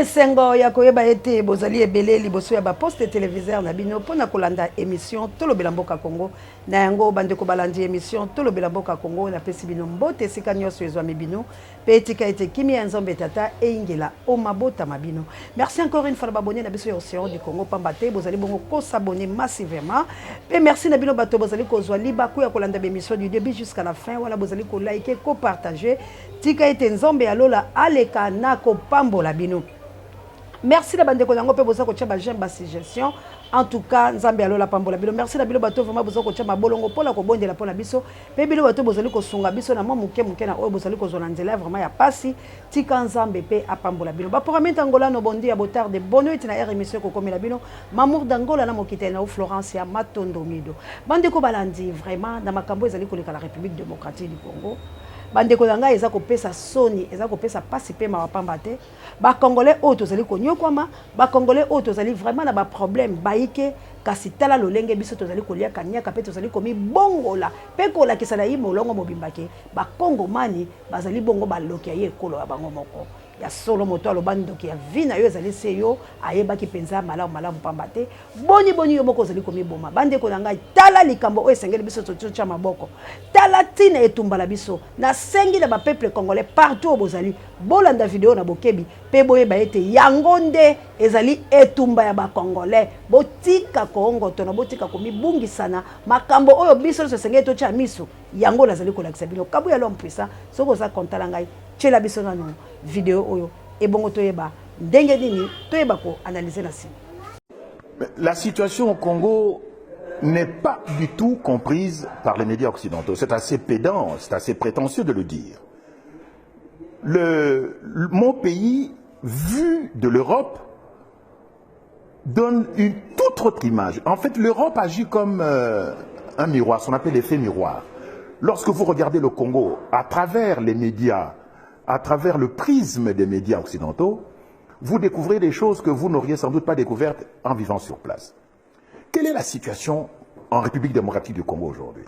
esengo ya koyeba ete bozali ebele liboso ya baposte téléviseur na bino mpona kolanda émission tolobela mboka Congo na yango bandeko balandi émission tolobela mboka Congo napesi bino mbote esika nyonso ezwami bino mpe etika ete kimi ya nzambe tata eingela omabota mabino. Merci encore une fois na babone na biso ya Océan du Congo pamba te bozali bongo kosabone massivement mpe merci na bino bato bozali kozwa libaku ya kolanda émission du début jusqu'à la fin wala bozali kolike kopartager tika ete nzambe alola aleka na kopambola bino. Merci la bande konango pe boza ko tcha ba j'aime ba suggestion. En tout cas, nzambe alola pambola bino. Merci la bilo bato vraiment boza ko tcha ma bolongo pola ko bondela pona biso. Pe bilo bato bozali ko sunga biso na muke na oyo bozali ko zona nzela vraiment ya pasi. Tika nzambe pe apambola bino. Ba programme tangola no bondi ya botar de bonne tina émission ko komela bino. Mamour d'Angola na mokite na Florence ya Matondo Mido. Bande ko balandi vraiment na makambo ezali ko leka la République démocratique du Congo. Bande ko nanga eza ko pesa soni, eza ko pesa pasi pe ma pamba te. Ba congolais auto zali ko nyokwama, ba congolais auto zali vraiment na ba problème baike kasi tala lolenge biso to zali ko lia kanyaka pe to zali ko mi bongola pe ko la kisala yi molongo mobimbake ba kongo mani bazali bongo ba lokia ye kolo ya bango moko ya solo moto alobando ki ya vina yo zali seyo ayeba ki penza malamu pamba te boni yo moko zali ko mi boma bande ko nanga tala likambo o esengeli biso to tcha maboko tala tina etumbala biso na sengi na ba peuple congolais partout bozali bolanda video na bokebi pe boyeba ete yango nde ezali etumba ya ba congolais botika kongo to na botika ko mibungisana makambo oyo biso so sengeli to tcha miso yango nazali ko lakisa bino kabu ya l'homme puissant soko za kontala ngai tchela biso na no vidéo oyo ebongo toyeba ndenge nini toyeba ko analyser la scène. La situation au Congo n'est pas du tout comprise par les médias occidentaux. C'est assez pédant, c'est assez prétentieux de le dire. Mon pays, vu de l'Europe, donne une toute autre image. En fait, l'Europe agit comme un miroir, ce qu'on appelle l'effet miroir. Lorsque vous regardez le Congo à travers les médias, à travers le prisme des médias occidentaux, vous découvrez des choses que vous n'auriez sans doute pas découvertes en vivant sur place. Quelle est la situation en République démocratique du Congo aujourd'hui?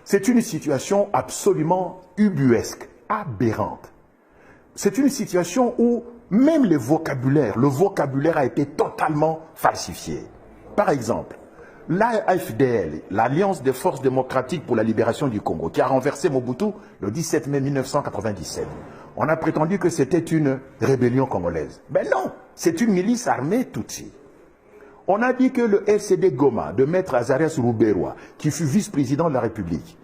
C'est une situation absolument ubuesque, aberrante. C'est une situation où même le vocabulaire a été totalement falsifié. Par exemple, l'AFDL, l'Alliance des forces démocratiques pour la libération du Congo, qui a renversé Mobutu le 17 mai 1997. On a prétendu que c'était une rébellion congolaise. Mais non, c'est une milice armée Tutsi. On a dit que le FCD Goma de Maître Azarias Ruberwa, qui fut vice-président de la République,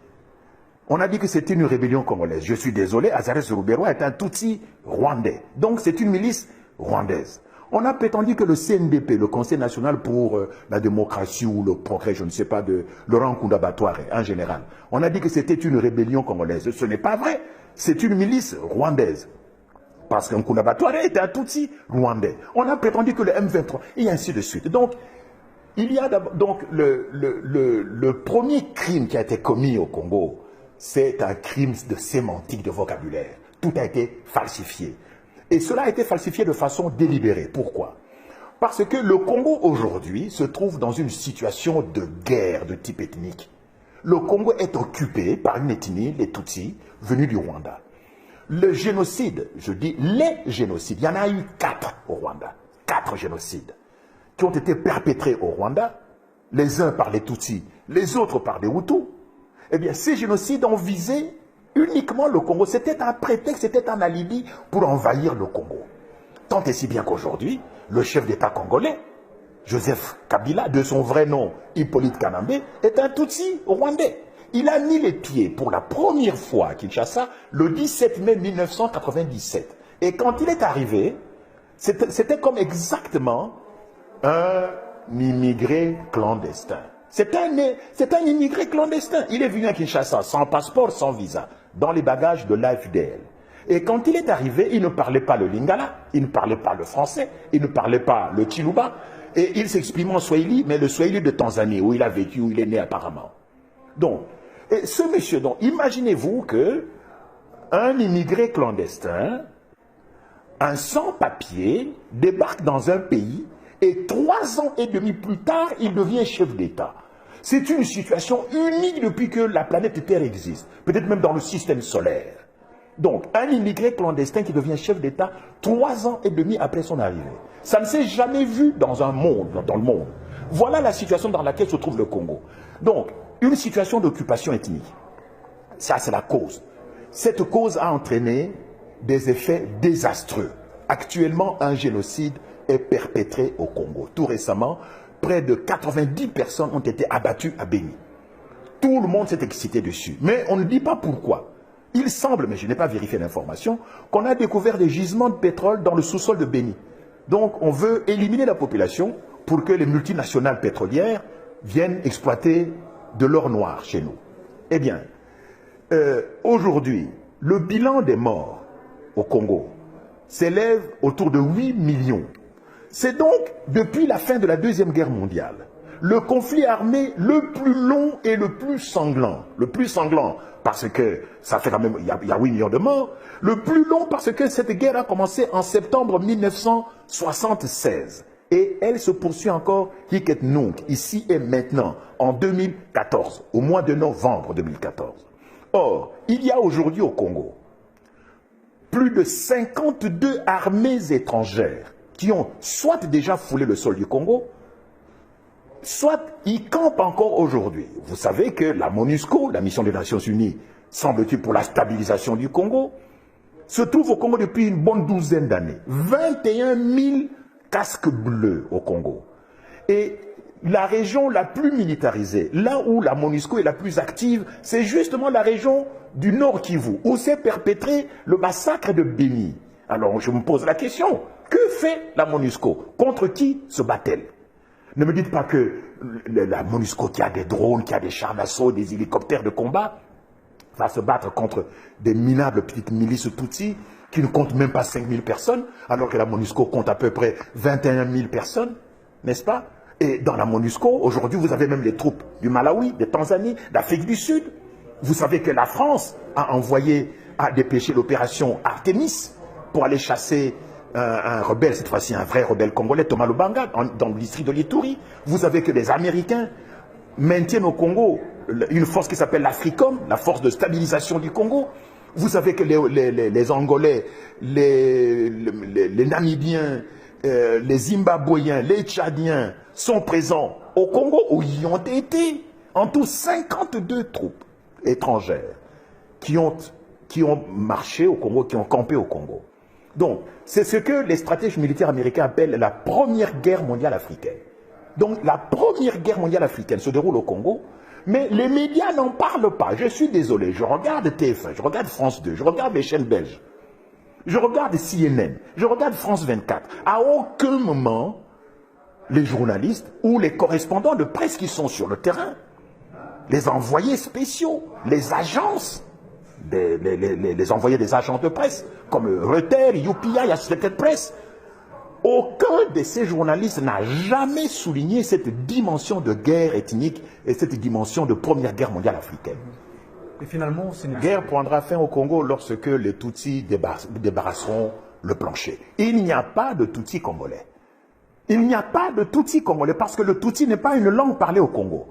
on a dit que c'était une rébellion congolaise. Je suis désolé, Azarias Ruberwa est un Tutsi rwandais. Donc c'est une milice rwandaise. On a prétendu que le CNDP, le Conseil national pour la démocratie ou le progrès, je ne sais pas, de Laurent Nkunda Batouare en général, on a dit que c'était une rébellion congolaise. Ce n'est pas vrai, c'est une milice rwandaise. Parce que Nkunda Batouare était un Tutsi rwandais. On a prétendu que le M23, et ainsi de suite. Donc, il y a donc le premier crime qui a été commis au Congo, c'est un crime de sémantique, de vocabulaire. Tout a été falsifié. Et cela a été falsifié de façon délibérée. Pourquoi? Parce que le Congo aujourd'hui se trouve dans une situation de guerre de type ethnique. Le Congo est occupé par une ethnie, les Tutsis, venus du Rwanda. Le génocide, je dis les génocides, il y en a eu 4 au Rwanda. 4 génocides qui ont été perpétrés au Rwanda, les uns par les Tutsis, les autres par les Hutus. Eh bien, ces génocides ont visé uniquement le Congo. C'était un prétexte, c'était un alibi pour envahir le Congo. Tant et si bien qu'aujourd'hui, le chef d'État congolais, Joseph Kabila, de son vrai nom Hippolyte Kanambe, est un Tutsi rwandais. Il a mis les pieds pour la première fois à Kinshasa le 17 mai 1997. Et quand il est arrivé, c'était comme exactement un immigré clandestin. C'est un immigré clandestin. Il est venu à Kinshasa sans passeport, sans visa, dans les bagages de l'AFDL. Et quand il est arrivé, il ne parlait pas le lingala, il ne parlait pas le français, il ne parlait pas le chiluba, et il s'exprimait en swahili, mais le swahili de Tanzanie, où il a vécu, où il est né apparemment. Donc, et ce monsieur, donc, imaginez-vous que un immigré clandestin, un sans-papier, débarque dans un pays, et 3 ans et demi plus tard, il devient chef d'État. C'est une situation unique depuis que la planète Terre existe, peut-être même dans le système solaire. Donc, un immigré clandestin qui devient chef d'État 3 ans et demi après son arrivée. Ça ne s'est jamais vu dans le monde. Voilà la situation dans laquelle se trouve le Congo. Donc, une situation d'occupation ethnique. Ça, c'est la cause. Cette cause a entraîné des effets désastreux. Actuellement, un génocide est perpétré au Congo. Tout récemment, près de 90 personnes ont été abattues à Béni. Tout le monde s'est excité dessus. Mais on ne dit pas pourquoi. Il semble, mais je n'ai pas vérifié l'information, qu'on a découvert des gisements de pétrole dans le sous-sol de Béni. Donc, on veut éliminer la population pour que les multinationales pétrolières viennent exploiter de l'or noir chez nous. Eh bien, aujourd'hui, le bilan des morts au Congo s'élève autour de 8 millions. C'est donc, depuis la fin de la Deuxième Guerre mondiale, le conflit armé le plus long et le plus sanglant. Le plus sanglant parce que ça fait quand même, il y a 8 millions de morts. Le plus long parce que cette guerre a commencé en septembre 1976. Et elle se poursuit encore, ici et maintenant, en 2014, au mois de novembre 2014. Or, il y a aujourd'hui au Congo plus de 52 armées étrangères qui ont soit déjà foulé le sol du Congo, soit y campent encore aujourd'hui. Vous savez que la MONUSCO, la mission des Nations Unies, semble-t-il pour la stabilisation du Congo, se trouve au Congo depuis une bonne douzaine d'années. 21 000 casques bleus au Congo. Et la région la plus militarisée, là où la MONUSCO est la plus active, c'est justement la région du Nord Kivu, où s'est perpétré le massacre de Béni. Alors je me pose la question, que fait la MONUSCO? Contre qui se bat-elle? Ne me dites pas que la MONUSCO qui a des drones, qui a des chars d'assaut, des hélicoptères de combat, va se battre contre des minables petites milices Tutsis qui ne comptent même pas 5 000 personnes, alors que la MONUSCO compte à peu près 21 000 personnes, n'est-ce pas? Et dans la MONUSCO, aujourd'hui, vous avez même les troupes du Malawi, de Tanzanie, d'Afrique du Sud. Vous savez que la France a envoyé, a dépêché l'opération Artemis pour aller chasser un rebelle, cette fois-ci un vrai rebelle congolais, Thomas Lubanga, dans le district de l'Ituri. Vous savez que les Américains maintiennent au Congo une force qui s'appelle l'Africom, la force de stabilisation du Congo. Vous savez que les Angolais, les Namibiens, les Zimbabwéens, les Tchadiens sont présents au Congo, où ils y ont été. En tout, 52 troupes étrangères qui ont marché au Congo, qui ont campé au Congo. Donc, c'est ce que les stratèges militaires américains appellent la première guerre mondiale africaine. Donc, la première guerre mondiale africaine se déroule au Congo, mais les médias n'en parlent pas. Je suis désolé, je regarde TF1, je regarde France 2, je regarde les chaînes belges, je regarde CNN, je regarde France 24. À aucun moment, les journalistes ou les correspondants de presse qui sont sur le terrain, les envoyés spéciaux, les agences, les envoyés des agences de presse, comme Reuters, UPI, Associated Press, aucun de ces journalistes n'a jamais souligné cette dimension de guerre ethnique et cette dimension de première guerre mondiale africaine. Et finalement, cette guerre prendra fin au Congo lorsque les Tutsis débarrasseront le plancher. Il n'y a pas de Tutsis congolais. Il n'y a pas de Tutsis congolais parce que le Tutsi n'est pas une langue parlée au Congo.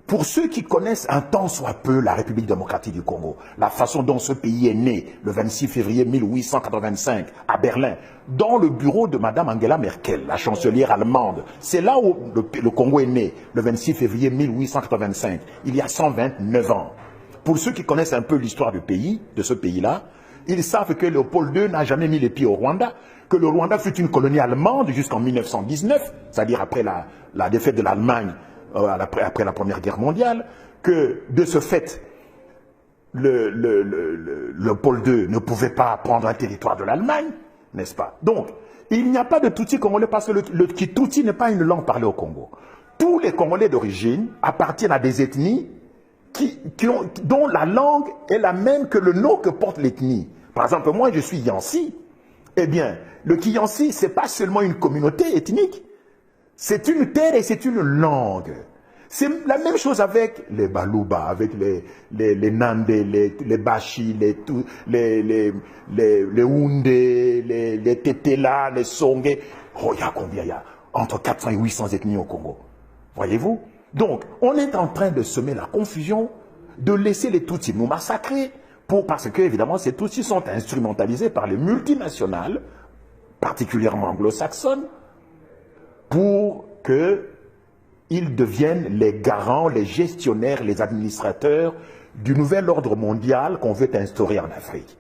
Pour ceux qui connaissent un tant soit peu la République démocratique du Congo, la façon dont ce pays est né le 26 février 1885 à Berlin, dans le bureau de Mme Angela Merkel, la chancelière allemande, c'est là où le Congo est né le 26 février 1885, il y a 129 ans. Pour ceux qui connaissent un peu l'histoire du pays, de ce pays-là, ils savent que Léopold II n'a jamais mis les pieds au Rwanda, que le Rwanda fut une colonie allemande jusqu'en 1919, c'est-à-dire après la défaite de l'Allemagne, après la Première Guerre mondiale, que de ce fait, Léopold II ne pouvait pas prendre un territoire de l'Allemagne, n'est-ce pas? Donc, il n'y a pas de Tutsi congolais parce que le Tutsi n'est pas une langue parlée au Congo. Tous les Congolais d'origine appartiennent à des ethnies dont la langue est la même que le nom que porte l'ethnie. Par exemple, moi, je suis Yansi. Eh bien, le Kiyansi, ce n'est pas seulement une communauté ethnique, c'est une terre et c'est une langue. C'est la même chose avec les Baluba, avec les Nande, les Bashi, les Houndé, les Tetela, les Songé. Oh, il y a combien? Il y a entre 400 et 800 ethnies au Congo. Voyez-vous? Donc, on est en train de semer la confusion, de laisser les Tutsis nous massacrer Parce que, évidemment, ces Tutsis sont instrumentalisés par les multinationales, particulièrement anglo-saxonnes, pour qu'ils deviennent les garants, les gestionnaires, les administrateurs du nouvel ordre mondial qu'on veut instaurer en Afrique.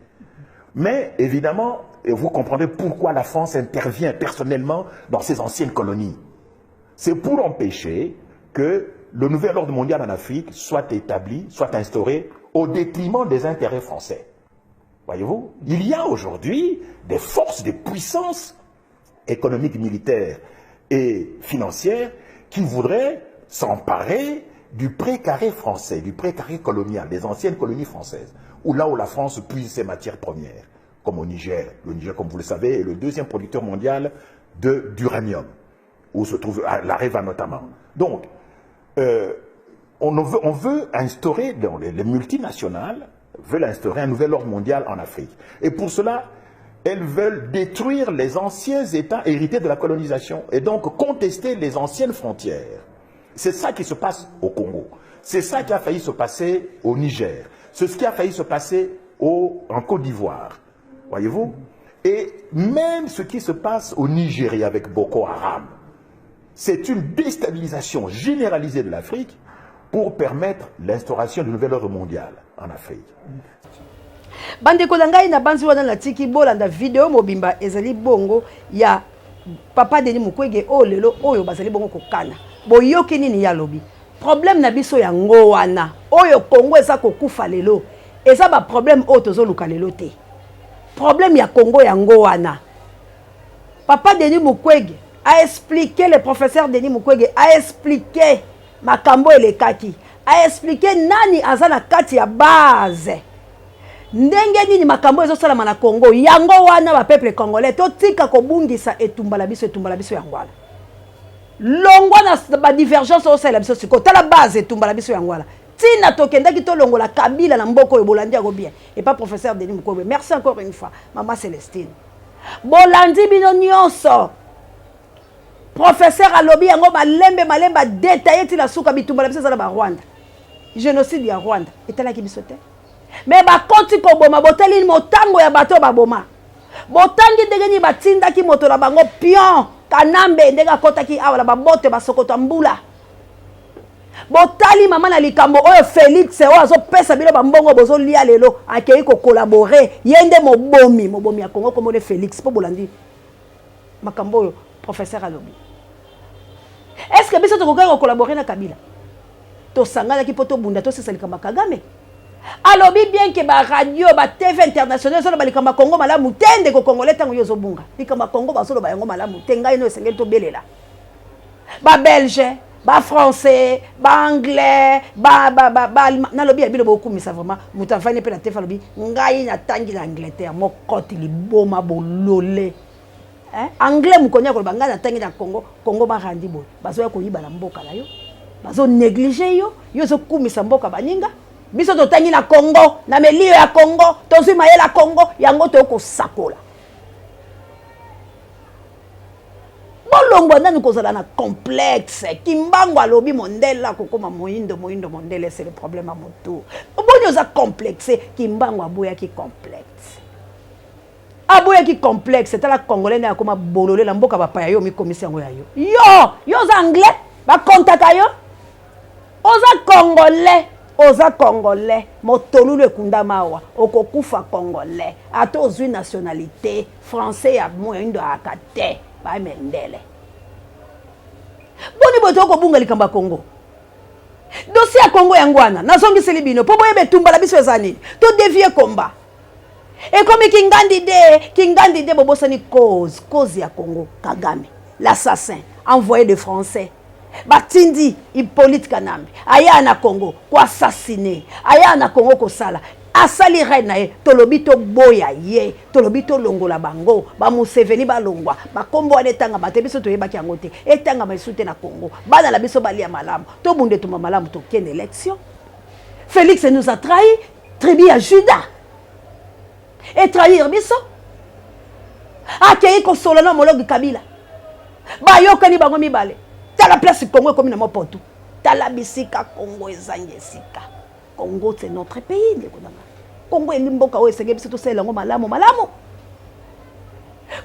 Mais, évidemment, vous comprendrez pourquoi la France intervient personnellement dans ces anciennes colonies. C'est pour empêcher que le nouvel ordre mondial en Afrique soit établi, soit instauré au détriment des intérêts français. Voyez-vous, il y a aujourd'hui des forces, des puissances économiques, militaires et financières qui voudraient s'emparer du précaré français, du précaré colonial, des anciennes colonies françaises, où la France puise ses matières premières, comme au Niger. Le Niger, comme vous le savez, est le deuxième producteur mondial d'uranium, où se trouve l'Areva notamment. Donc, on veut instaurer, les multinationales veulent instaurer un nouvel ordre mondial en Afrique. Et pour cela, elles veulent détruire les anciens États hérités de la colonisation et donc contester les anciennes frontières. C'est ça qui se passe au Congo. C'est ça qui a failli se passer au Niger. C'est ce qui a failli se passer en Côte d'Ivoire. Voyez-vous? Et même ce qui se passe au Nigeria avec Boko Haram, c'est une déstabilisation généralisée de l'Afrique pour permettre l'instauration du nouvel ordre mondial en Afrique. Bandeko na ngai na banzi wana na tiki bolanda video mobimba ezali bongo ya Papa Denis Mukwege o lelo oyo bazali bongo kokana. Boyoki nini ya lobi? Problème na biso ya ngo wana. Oyo Congo eza kokufa lelo. Eza ba problème o tozoluka lelo te. Problème ya Congo ya ngo wana. Papa Denis Mukwege a expliqué, le professeur Denis Mukwege a expliqué makambo elekaki. A expliqué nani azana kati ya base. Ndenge nini makambo ezosalama na Congo yango wana ba peuple congolais totika kobungisa etumbala biso yango wana. Longwa na ba divergence au sein la biso siko tala base etumbala biso yango wana. Tina tokendaki to longola Kabila na mboko yo bolandi ako bien. Et pas professeur Denis Mukwege. Merci encore une fois maman Célestine. Bolandi bino nyonso. Professeur alobi yango malemba détaillé ti la suka bitumbala biso za ba Rwanda. Génocide ya Rwanda etalaki biso te. Mais ba konti ko boma boteli motango ya bato ba boma. Botangi ndenge ni batinda ki moto na bango pion kanambe ndenge kota ki awala ba bote ba sokoto mbula. Botali mama na likambo oyo Félix o azo pesa bilo ba mbongo bozo lia lelo akei ko collaborer yende mobomi ya Congo comme le Félix po bolandi. Makambo oyo professeur alobi. Est-ce que biso to ko collaborer na Kabila? To sangana ki poto bunda to sesa likambo Kagame. Alobi bien que ba radio ba TV international so ba likamba Congo malamu tende ko Congolais tango yozo bunga likamba Congo ba solo ba yango malamu tenga ino esengeli to belela ba belge ba français ba anglais ba na lobi ya bilo bokumisa vraiment mutafane pe na tefa lobi ngai na tangi na Angleterre mokoti liboma bolole anglais mukonya ko banga na tangi na Congo ba randi bo bazo ya ko yiba na mboka la yo bazo négliger yo zo kumisa mboka baninga. Biso totangi na Congo, na melio ya Congo, tozui mayela Congo, yango toko sakola. Bolongo nani kozala na complexe, kimbango alobi mondela kokoma moindo mondele c'est le problème à moto. Bonyo za complexe, kimbango aboya ki complexe. Aboya ki complexe, c'est la congolais na koma bolole la mboka bapa yo mi komisi yango ya yo. Yo za anglais, ba kontaka yo. Oza congolais. Oza congolais, motolulu ekunda mawa, okokufa congolais, ato ozui nationalité, français ya moindo akate, ba mendele. Boni boto okobunga likamba Congo. Dossier ya Congo yangwana, nazongi selibino, po boyebe tumbala biso ezani, to dévier combat. Et comme Kingandi de bobosani cause ya Congo, Kagame, l'assassin, envoyé de français. Batindi Hippolyte Kanambe aya na Congo ko assassiner aya na Congo ko sala asali reine ye tolobito boya ye tolobito longola bango ba Museveni ba longwa ba kombo ane tanga batebiso to yebaki yango te etanga maisute na Congo bana la biso balia malamu to bunde tuma malamu to ken élection. Félix nous a trahi, tribu à Judas et trahir biso akei ko solo na mologi Kabila ba yokani bango mibale. La place Congo comme na potu. Tala bisika Congo ezangesika. Congo c'est notre pays. Congo est limboka o esenge biso to sala ngo malamu malamu.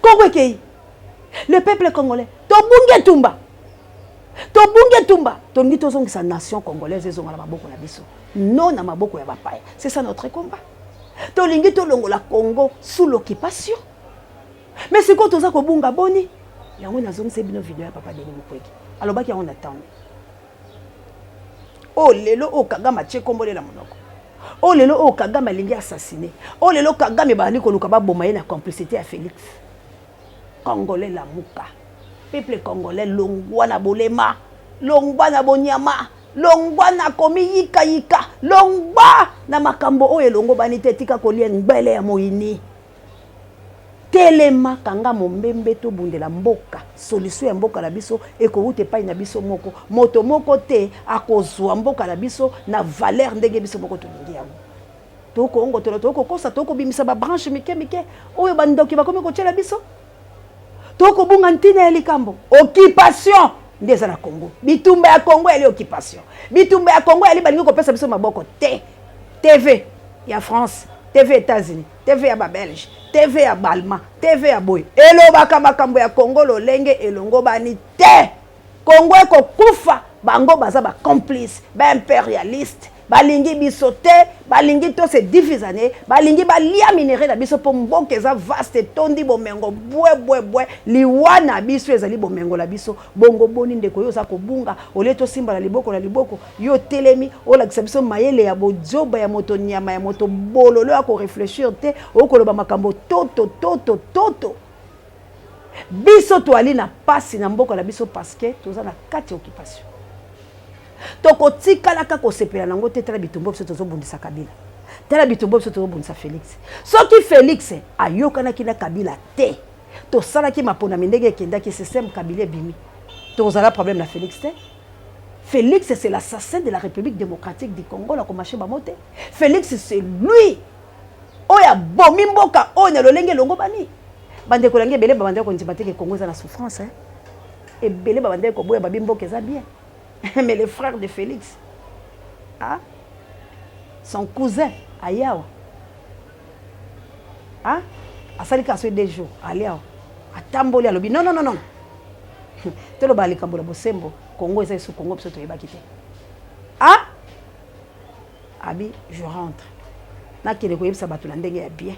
Congo ekei. Le peuple congolais to bunge tumba. To bunge tumba. To ngi to zongi sa nation congolaise ezonga na maboko na biso. Non na maboko ya bapaya. C'est ça notre combat. To lingi to longo la Congo sous l'occupation. Mais c'est quand toza ko bunga boni. Yango na zongi se bino video ya papa Denis Mukwege. Alors baki on attend. Oh lelo o Kagame tie kombole la monoko. Oh lelo o Kagame lingi assassiné. Oh lelo Kagame ba ni ko luka ba boma na complicité à Félix. Congolais la muka. Peuple congolais longwa na bolema, longwa na bonyama, longwa na komi yika yika, longwa na makambo oyo longo bani te tika kolia ngbele ya moyini. Telema kanga mombembe to bundela mboka, solution ya mboka na biso eko ute pai na biso moko, moto moko te akozwa mboka na biso na valeur ndenge biso moko tolingi yango. Toko ongo toko kosa toko bimisa ba branche mike oyo bandoki bakomi ko tshela biso. Toko bunga ntina ya likambo. Occupation ndeza na Congo. Bitumba ya Congo eli occupation. Bitumba ya Congo eli balingi kopesa biso maboko te. TV ya France, TV États-Unis, TV ya ba Belge, TV ya Balma, TV ya Boy. Elobaka makambo ya Congo lolenge elongo bani te. Congo eko kufa bango baza ba complice, ba impérialiste. Balingi biso te, balingi to se divisané, balingi ba lia minéré na biso po mboka eza vaste tondi bomengo bwe liwana biso ezali bomengo la biso bongo boni ndeko yo za kobunga oleto simba na liboko yo telemi olakisa biso mayele ya bojoba ya moto nyama ya moto bololo ya ko réfléchir te okoloba makambo toto biso to ali na pasi na mboka la biso parce que toza na kati occupation. Toko tikala ka ko sepela nango te tala bitumbo biso tozobundisa Kabila. Tala bitumbo biso tozobundisa Félix. Soki Félix ayokana kina Kabila te. To sala ki mapona mindenge kenda ki système Kabila bimi. Tozala problème na Félix te. Félix c'est l'assassin de la République démocratique du Congo la komache ba mote. Félix c'est lui. Oya bomi mboka oya lolenge longo bani. Bande ko lange belé bande ko ndimate ke Congo za na souffrance hein. Et belé bande ko boya babi mboka za bien. Mais le frère de Félix, hein? Son cousin, Ayawa, hein? A sali ka so des jours, Ayawa, a tamboli alobi non. Te lo bali kambola bosembo, Congo eza sous Congo biso to yeba kite. Ah? Abi, je rentre. Na kele ko yebisa bato na ndenge ya bien.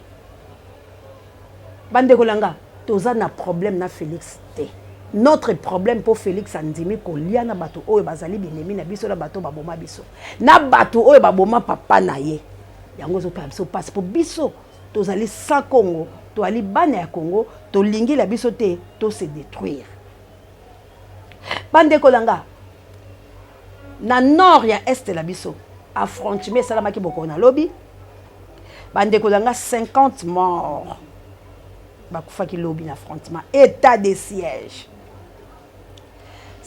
Bande ko langa, toza na problème na Félix te. Notre problème pour Félix Andimi kolia na bato oyo bazali binemi na biso na bato baboma biso. Na bato oyo baboma papa na ye. Yango zo pa biso passe pour biso. Tozali sa Congo, to ali bana ya Congo, to lingi la biso te, to se détruire. Bande kolanga. Na nord ya est la biso, affrontement salama ki boko na lobby. Bande kolanga 50 morts. Bakufa ki lobby na affrontement, état de siège.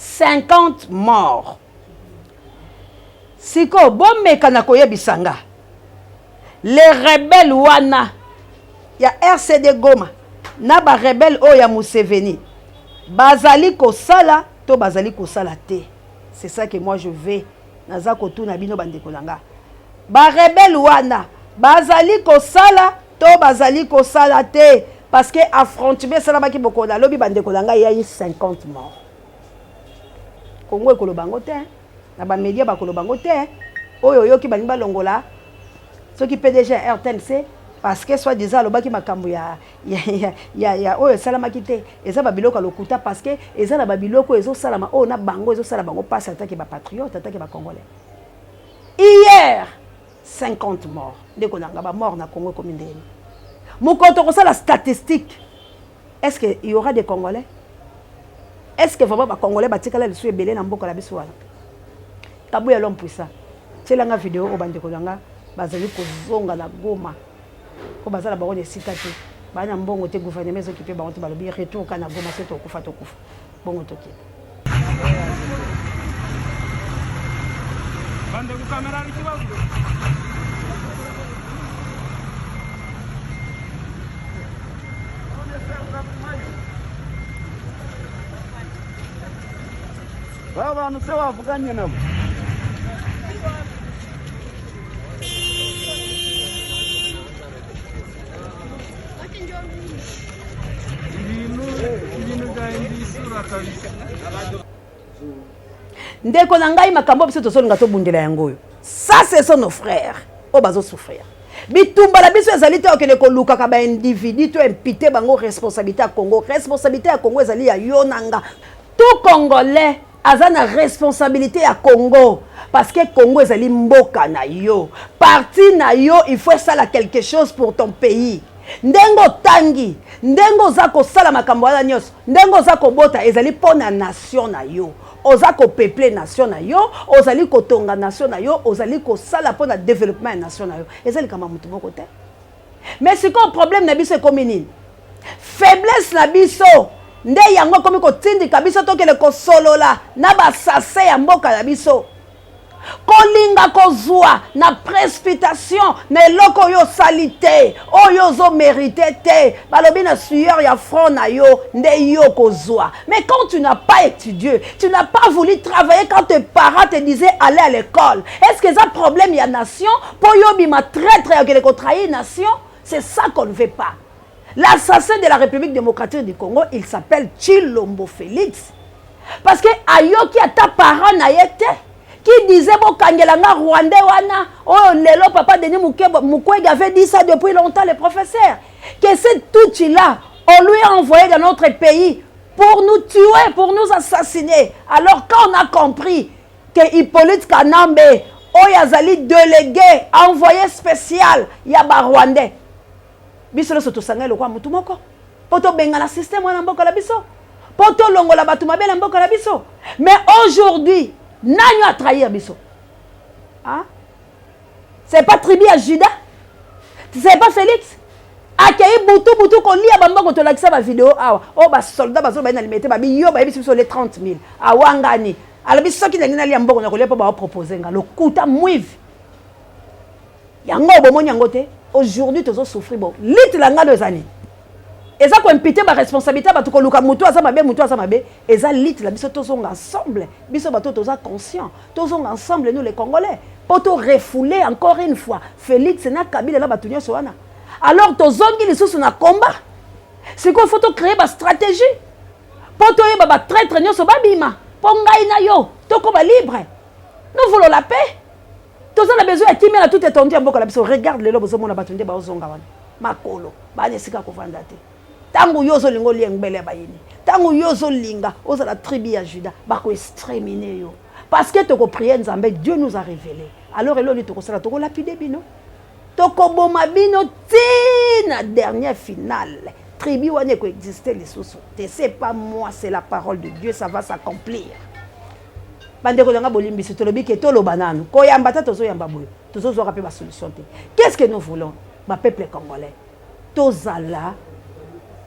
50 morts. Siko bomeka na koyebisanga. Les rebelles wana ya RCD Goma na ba rebelle oya Museveni bazali ko sala to bazali ko sala te. C'est ça que moi je vais naza ko tuna bino bande kolanga. Ba rebelle wana bazali ko sala to bazali ko sala te parce que affrontement sala baki boko na lobi bande kolanga ya 50 morts. Congo ekolo bango te na ba media bakolo bango te oyo yoki bani balongola soki PDG RTNC parce que soit disant lobaki makambo ya oyo salama kite eza ba biloko lokuta parce que eza na ba biloko ezo salama o na bango ezo sala bango passe attaquer ba patriote attaquer ba congolais. Hier 50 morts ndeko nanga ba mort na Congo comme ndeni. Mokoto ko sala statistique. Est-ce que il y aura des Congolais? Est-ce que vraiment les Congolais batikala le soué belé na mboka la biso wana? Tabu ya l'homme puissant. Tselanga vidéo o bande kolanga bazali ko zonga na Goma. Ko bazala ba wone sikati. Bana mbongo te gouvernement zo kipe ba onto balobi retour kana Goma seto kufa to kufa. Bongo toki. Bande ku kamera likibazo. Baba no seu avuganye nabo. ndeko na ngai makambo biso tozolinga tobundela yango. Ça ce sont nos frères o bazo souffrir. Bitumba la biso ezali te okende koluka ka ba individu to impité bango responsabilité à Congo. Responsabilité à Congo ezali ya yonanga. Tout Congolais aza na responsabilité à Congo parce que Congo ezali mboka na yo. Parti na yo, il faut sala quelque chose pour ton pays. Ndengo tangi, ndengo zako sala makambo wana nyos, ndengo zako bota ezali pona nation na yo. Ozako peuple nation na yo, ozali kotonga nation na yo, ozali ko sala pona développement nation na yo. Ezali kama mutu moko te. Mais c'est quoi le problème na biso comme nini? Faiblesse na biso. Nde yango komi ko tindika biso tokele ko solola na ba sase ya mboka na biso. Kolinga kozwa na précipitation na eloko yo salite oyo zo mérité te balobi na sueur ya front na yo nde yo kozwa. Mais quand tu n'as pas étudié, tu n'as pas voulu travailler quand tes parents te disaient aller à l'école, est-ce que ça problème ya nation pour yo bima traître ya kele ko trahir nation? C'est ça qu'on ne veut pas. L'assassin de la République démocratique du Congo, il s'appelle Tshilombo Félix. Parce que ayoki ata parent na yete qui disait bon kangelanga rwandais wana oh lelo papa Denis Mukwege avait dit ça depuis longtemps le professeur que c'est tout là on lui a envoyé dans notre pays pour nous tuer, pour nous assassiner. Alors quand on a compris que Hippolyte Kanambe oyazali délégué envoyé spécial yaba rwandais biso le soto sanga lokwa mutu moko poto benga na système wana mboka la biso poto longola batu mabela mboka la biso. Mais aujourd'hui Nanyo a trahi Abisso. Hein? C'est pas Tribi à Judas? C'est pas Félix? Akayi Boutou qu'on lit à Bamba quand on a ma vidéo. Oh, bah, soldat, bah, bah, limité, bah, yo, bah, sur les 30 000. Ah, Wangani. Alors, bis, qui n'a pas un bon, on a pas proposer. Le coup, t'as mouive. Yango, bon, yangote. Aujourd'hui, tu as souffert. Bon, lit l'anga de années. Et ça, quand impité ma responsabilité, bah, tu as mutu à mabe, et ça, lit la biso, tous ensemble. Biso, bah, tous conscients. Tous ensemble, nous les Congolais. Pour te refouler encore une fois. Félix, c'est na Kabila, là, bah, tu n'y soana. Alors, tous hommes qui les sont dans combat. C'est qu'il faut créer une stratégie. Pour te dire, bah, traître, nous sommes bima. Pour ngaïna yo, tout comme libre. Nous voulons la paix. Tous on a besoin de qui met tout étendu en boka la biso. Regarde les lobes, on a battu des bazongawan. Makolo, bah, nesika kofandate. Tango yozo lingo liengbele bayini. Tango yozo linga, oza la tribu ya Juda, bako exterminer yo. Parce que toko prier Nzambe, Dieu nous a révélé. Alors eloni toko sala toko lapide bino. Toko boma bino tina dernière finale. Tribu wane ko exister les sous. C'est pas moi, c'est la parole de Dieu, ça va s'accomplir. Bande ko langa bolimbi se tolobi ke tolo bananu. Ko yamba ta tozo yamba boyo. Tozo zo rappeler ma solution. Qu'est-ce que nous voulons? Ma peuple congolais. Tozala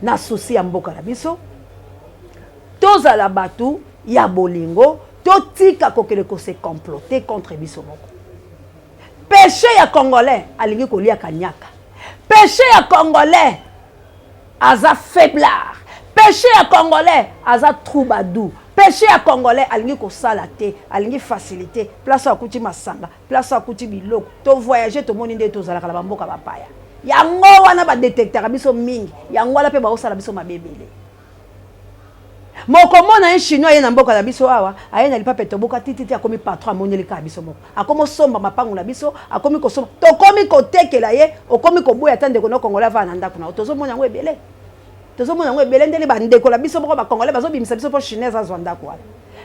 na souci ya mboka na biso tozala batu ya bolingo totika kokele ko se comploter contre biso moko. Péché ya congolais alingi kolia kanyaka. Péché ya congolais aza faiblard. Péché ya congolais aza troubadour. Péché ya congolais alingi ko salate, alingi facilité, place à kuti masanga, place à kuti biloko. To voyager to moni nde tozala kala mboka bapaya. Yango wana ba détecteur biso mingi yango wala pe ba osala biso mabebele moko mona un chinois na mboka na biso awa ayena lipa pe toboka tititi akomi patron amoneli ka biso moko akomo somba mapangu na biso akomi ko somba to komi ko tekela ye okomi ko boya tande ko no kongola va na ndako na tozo mona ngo ebele ndele ba ndeko la biso moko ba congolais bazo bimisa biso po chinois azwa ndako wala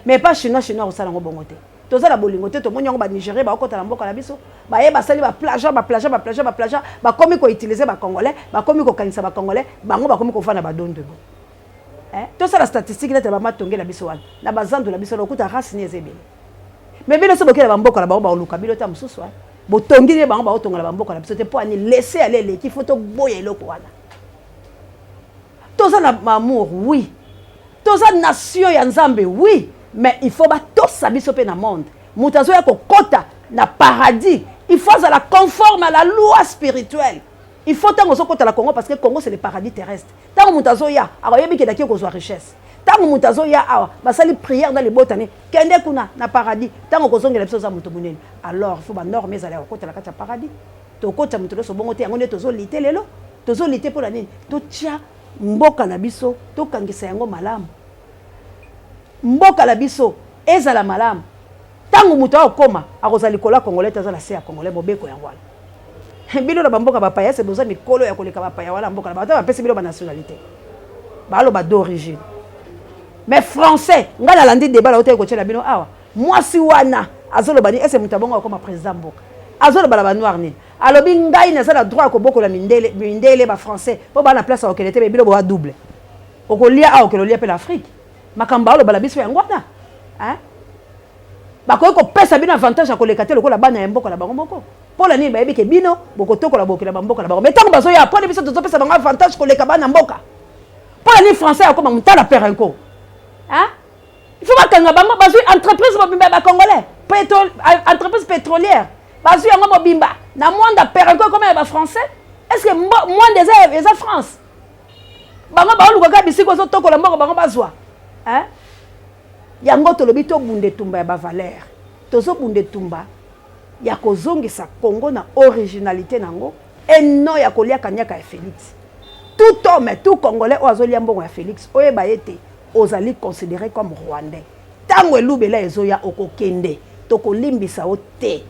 mais pas chinois osala ngo bongo te tozala bolingo te to moni ngo ba Nigeria ba okota na mboka na biso ba ye basali ba plage ba komi ko utiliser ba congolais ba komi ko kanisa ba congolais bango ba komi ko fana ba dondo to sala statistique na te ba matongela biso wana na bazando la biso na okuta race ni ezebele mais bilo so bokela ba mboka na ba oluka bilo ta mususu wana botongile bango ba otonga ba mboka na biso te po ani laisser aller les qui faut to boye eloko wana tozala amour oui tozala nation ya Nzambe oui. Mais il faut tout ça biso pe na monde. Mutazo ya kokota na paradis. Il faut la conforme à la loi spirituelle. Il faut tango sokota la Congo parce que Congo c'est le paradis terrestre. Tango mutazo ya aroyebi ke daki kozwa richesse. Tango mutazo ya awa basali prière dans les botane. Kende kuna na paradis. Tango kozongela biso za mutu munene. Alors il faut ba norme za la kokota la kata paradis. To kota mutu so bongo te yango ne tozo lité lelo. Tozo lité pour la nini. To tia mboka na biso to kangisa yango malamu. mboka la biso ezala malamu tango muto akoma akozali kola congolais tazala se ya congolais mobeko ya wala bino na bamboka bapaya c'est besoin mikolo ya koleka bapaya wala mboka na bata bapesi bino ba nationalité balo ba d'origine mais français nga na landi débat la hôtel ko tshela bino awa mwasi wana azolo bani ese mutabonga akoma président mboka azolo bala ba noir ni alobi ngai na sala droit ko bokola mindele ba français po ba na place au kelete be bino bo double okolia a okelolia pe l'Afrique makamba alo bala biso yango na hein bakoki kopesa bino avantage akoleka te lokola bana ya mboka na bango moko mpola nini bayebi ke bino bokotokola bokela bamboka na bango mais ntango bazoya apone biso tozopesa bango avantage koleka bana mboka mpola nini français akoma motala pere nko il faut bakanga bango bazwi entreprise mobimba ya bacongolais entreprise pétrolière bazwi yango mobimba na mwanda pere nko ekoma ya bafrançais est ce que mwanda eza france bango baolukaka bisika ozotokola mboka bango bazwa yango tolobi tobunde tumba ya bavaleur tozobunde tumba ya kozongisa Congo na originalité nango eno ya kolia kanyaka ya Félix tout homme tout congolais oazolia mbongo ya Félix oyeba ete ozali considéré comme rwandais tango elubela ezoya okokende tokolimbisa o te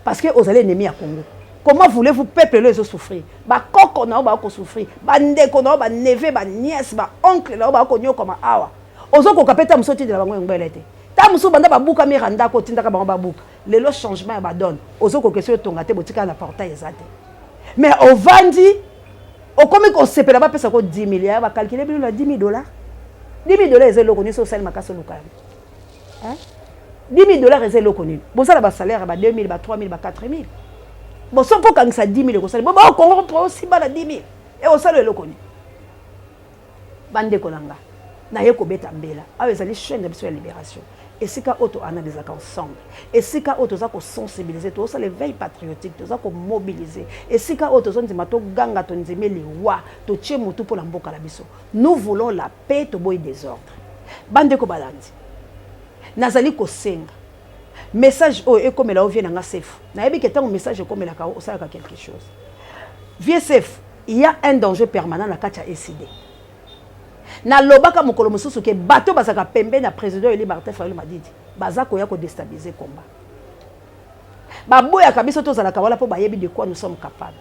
parce que ozali ennemi ya Congo. Comment voulez-vous peuple le souffrir? Ba koko na ba ko souffrir, ba ndeko na ba neve ba nièce ba oncle na ba ko nyo comme awa. Ozoko kapeta musoti de la bango ngbelete. Ta musu banda ba buka miranda ko tindaka bango ba buka. Lelo changement ba donne. Ozoko question tonga te botika na portail ezate. Mais au vandi au comme ko sepela ba pesa ko 10 milliards ba calculer bilo na $10,000. $10,000 ezelo ko ni so sali makaso lokala. Hein? $10,000 ezelo ko ni. Bo sala ba salaire ba 2,000 ba 3,000 ba 4,000. Bon, sans pas quand ça 10,000 euros, bon, on comprend aussi pas la 10,000 et on sait le connu. Bande Kolanga, Nayeko Beta Bela, avec les chaînes de libération. Et c'est qu'à auto analyser ensemble. Et c'est qu'à auto ça qu'on sensibiliser, tout ça les veilles patriotiques, tout ça qu'on mobiliser. Et c'est qu'à auto ça mato ganga ton zeme les wa, to tche mutu pour l'amboka la biso. Nous voulons la paix, to boy désordre. Bande ko balandi. Nazali ko senga. Message oh et comme là vient nga safe na yebi que tant message comme là ka ça quelque chose vieux safe il y a un danger permanent na kacha SID na lobaka mokolo mususu ke bato bazaka pembe na président Eli Martin Fayulu Madidi bazako ya ko déstabiliser combat baboya kabiso to zala kawala po bayebi de quoi nous sommes capables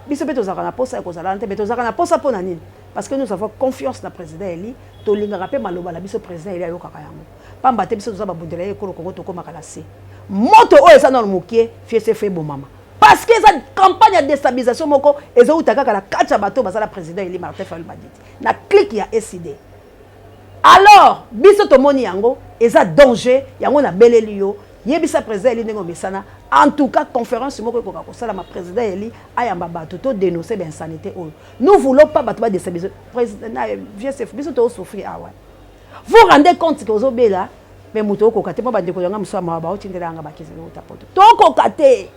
biso beto zaka na posa ko zala nte beto zaka na posa po na nini parce que nous avons confiance na président Eli to linga rapé maloba la biso président Eli ayo kaka yango pamba te biso to zaba bundela ekolo Congo to koma kala se moto o eza na mokie fiese fe bo mama parce que ça campagne de déstabilisation moko ezo utaka kala kacha bato bazala président Eli Martin Fayulu Madidi na clique ya SID alors biso to moni yango eza danger yango na beleli yo yebisa président Eli ndenge mesana en tout cas conférence moko ko ka sala ma président Eli ayamba bato to dénoncer l'insanité oyo nous voulons pas bato ba déstabiliser président na VSF biso to souffrir awa vous rendez compte que vous avez là mais muto ko kate mo bande ko yanga muso ma ba o tindela nga ba kizelo utapoto to ko kate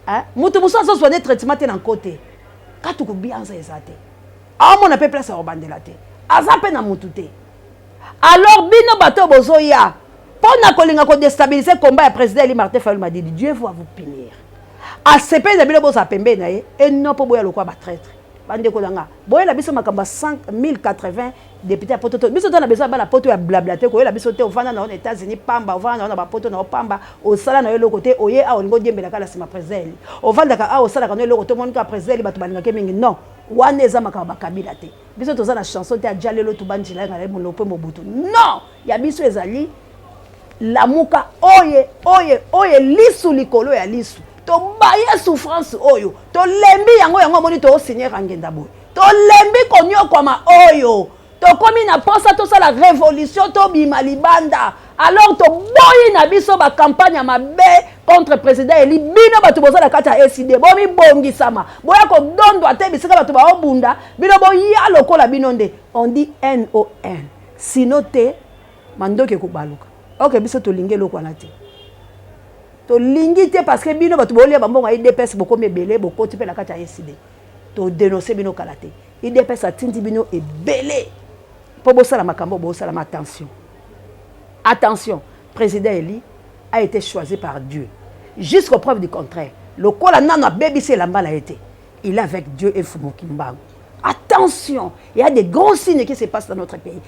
hein muto muso so soigner traitement te na côté ka tu ko bianza ezate a mon appel place au bandela te azape na mutu te alors bino bato bozo ya pona ko linga ko déstabiliser combat ya président Eli Martin Fayulu Madidi Dieu va vous punir a CP de bino boza pembe na ye et non po boya lokwa ba traître bande ko langa boya la biso makamba 5080 député à poto biso to na besoin ba la poto ya blablaté ko la biso te ovana na États-Unis pamba ovana na ba poto na pamba o sala na yo côté oye a olingo diembela kala sima président ovanda ka a o sala ka no côté mon ka président bato balinga ke mingi non wana eza makamba kabila te biso to za na chanson te ajale lo to banjila ngale mo lope mobutu non ya biso ezali la muka oye lisu likolo ya lisu to baye souffrance oyo to lembi yango moni to signer ngenda boy to lembi konyo kwama oyo to komi na posa to sala révolution to bima libanda alors to boyi na biso ba campagne mabe contre président Eli bino bato bozala kata SID bomi bongisama boya ko dondo ate bisika bato ba obunda bino boya lokola bino nde on dit NON sinon te mandoke ko baluka ok biso to lingé lokwana te to lingi te parce que bino bato bolia bambongo IDPS boko mebele boko ti pe na kati ya SID to dénoncer bino kalate IDPS atindi bino ebele po bosala makambo bosala attention président Eli a été choisi par Dieu jusqu'aux preuves du contraire le kola nana baby c'est la mbala été il est avec Dieu et Fumukimbango attention il y a des grands signes qui se passent dans notre pays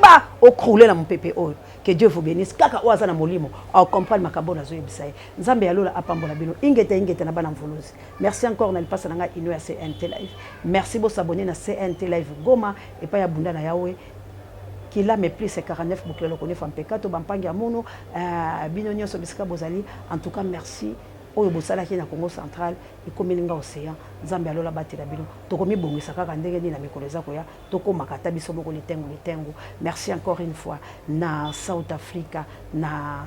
pa au crouler na mon pépé oh que Dieu vous bénisse kaka oaza na molimo au comprendre makambo na zo yebisa nzambe ya lola apambola bino ingete na bana mvuluzi merci encore na lipasa nanga ino ya CNT live merci bo s'abonner na CNT live Goma et pas ya bunda na yawe qu'il a mes plus c'est 49 boucles le connaît fam pekato bampangi amono bino nyonso bisika bozali en tout cas merci oyo bosala ki na Congo central ikomelinga océan nzambe alola batela bino tokomi bongisa kaka ndenge ni na mikolo eza koya tokomaka ta biso moko litengu merci encore une fois na South Africa na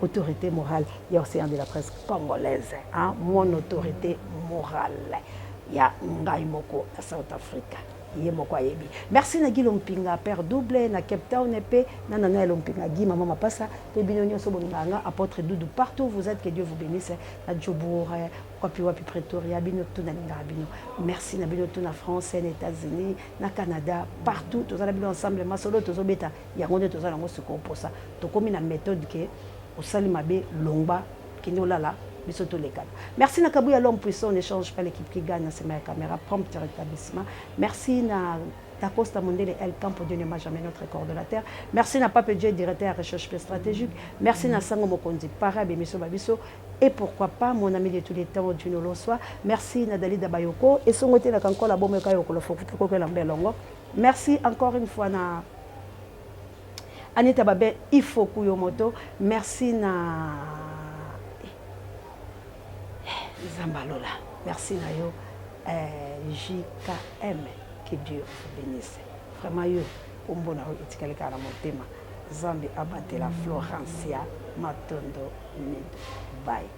autorité morale ya océan de la presse congolaise mon autorité morale ya ngai moko na South Africa merci na Guy Lompinga père double na Cape Town épée na nana Lompinga Guy maman mapasa pe binonyo so bonanga apôtre Doudou partout vous êtes que Dieu vous bénisse na Djobour wapi Pretoria bino to na linga bino merci na bino to na France na États-Unis na Canada partout tous ala bino ensemble masolo to beta ya ngonde to za ngo siko posa to komi na méthode ke osali mabe longba kinolala. Merci na Kabouya l'homme puissant, on n'échange pas l'équipe qui gagne, c'est ma caméra, prompt rétablissement. Merci na Costa Mondele El Campo, Dieu ne m'a jamais notre coordonnateur. Merci na Pape Dieu, directeur à recherche stratégique. Merci na Sango Mokondi, Parabe, Misso Babiso. Et pourquoi pas, mon ami de tous les temps, Dieu nous le soit. Merci na Dalida Bayoko. Et son côté, na Kanko, la bombe Kayoko, le Fokuta Koko Lambelongo. Merci encore une fois na Anita Babé, Ifo Kuyomoto. Merci na Zambalola. Merci Nayo. JKM. Que Dieu vous bénisse. Vraiment, yo, Ombona Itikaleka la Motema. Zambi Abatela Florencia Matondo Nido. Bye.